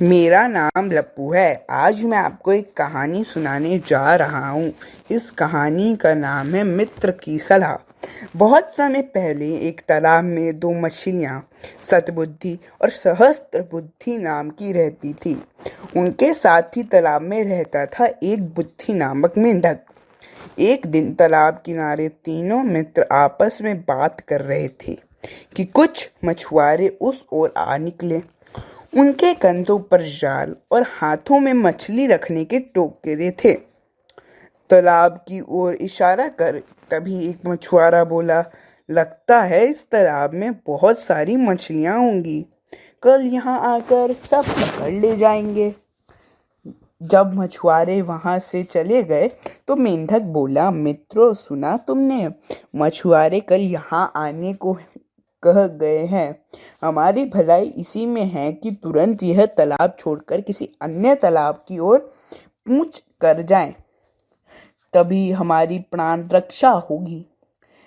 मेरा नाम लप्पू है। आज मैं आपको एक कहानी सुनाने जा रहा हूँ। इस कहानी का नाम है मित्र की सलाह। बहुत समय पहले एक तालाब में दो मछलियाँ सतबुद्धि और सहस्त्रबुद्धि नाम की रहती थी। उनके साथ ही तालाब में रहता था एक बुद्धि नामक मेंढक। एक दिन तालाब किनारे तीनों मित्र आपस में बात कर रहे थे कि कुछ मछुआरे उस ओर आ निकले। उनके कंधों पर जाल और हाथों में मछली रखने के टोकरे थे। तालाब की ओर इशारा कर तभी एक मछुआरा बोला, लगता है इस तालाब में बहुत सारी मछलियां होंगी। कल यहाँ आकर सब पकड़ ले जाएंगे। जब मछुआरे वहां से चले गए तो मेंढक बोला, मित्रों सुना तुमने? मछुआरे कल यहाँ आने को कह गए हैं। हमारी भलाई इसी में है कि तुरंत यह तालाब छोड़कर किसी अन्य तालाब की ओर कूच कर जाएं। तभी हमारी प्राण रक्षा होगी।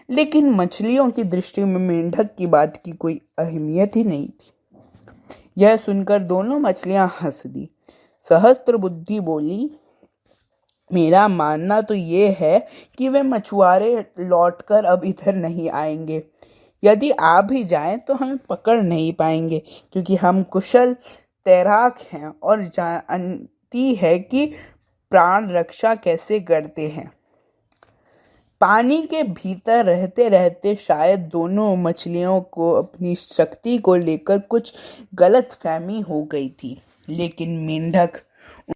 लेकिन मछलियों की दृष्टि में मेंढक की बात की कोई अहमियत ही नहीं थी। यह सुनकर दोनों मछलियां हंस दी। सहस्त्रबुद्धि बोली, मेरा मानना तो ये है कि वे मछुआरे लौटकर अब इधर नहीं आएंगे। यदि आ भी जाएं तो हमें पकड़ नहीं पाएंगे, क्योंकि हम कुशल तैराक हैं और जानती है कि प्राण रक्षा कैसे करते हैं। पानी के भीतर रहते रहते शायद दोनों मछलियों को अपनी शक्ति को लेकर कुछ गलतफहमी हो गई थी, लेकिन मेंढक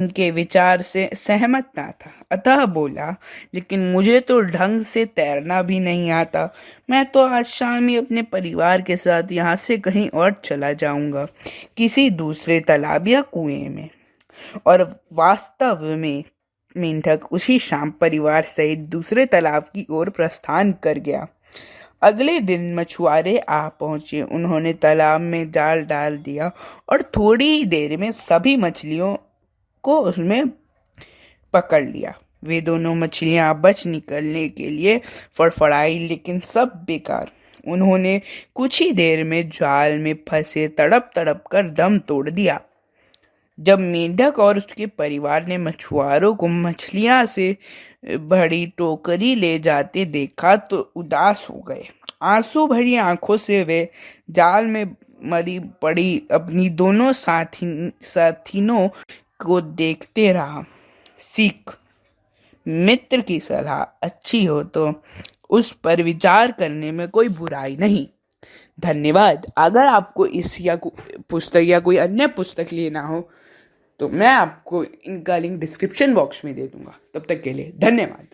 उनके विचार से सहमत ना था। अतः बोला, लेकिन मुझे तो ढंग से तैरना भी नहीं आता। मैं तो आज शाम ही अपने परिवार के साथ यहाँ से कहीं और चला जाऊंगा, किसी दूसरे तालाब या कुएं में। और वास्तव में मेंढक उसी शाम परिवार सहित दूसरे तालाब की ओर प्रस्थान कर गया। अगले दिन मछुआरे आ पहुंचे। उन्होंने तालाब में जाल डाल दिया और थोड़ी ही देर में सभी मछलियों को उसमें पकड़ लिया। वे दोनों मछलियां बच निकलने के लिए फड़फड़ाई, लेकिन सब बेकार। उन्होंने कुछ ही देर में जाल में फंसे तड़प तड़प कर दम तोड़ दिया। जब मेंढक और उसके परिवार ने मछुआरों को मछलियां से भरी टोकरी ले जाते देखा तो उदास हो गए। आंसू भरी आंखों से वे जाल में मरी पड़ी अपनी दोनों साथिनों को देखते रहा। सीख, मित्र की सलाह अच्छी हो तो उस पर विचार करने में कोई बुराई नहीं। धन्यवाद। अगर आपको इस या पुस्तक या कोई अन्य पुस्तक लेना हो तो मैं आपको इनका लिंक डिस्क्रिप्शन बॉक्स में दे दूंगा। तब तक के लिए धन्यवाद।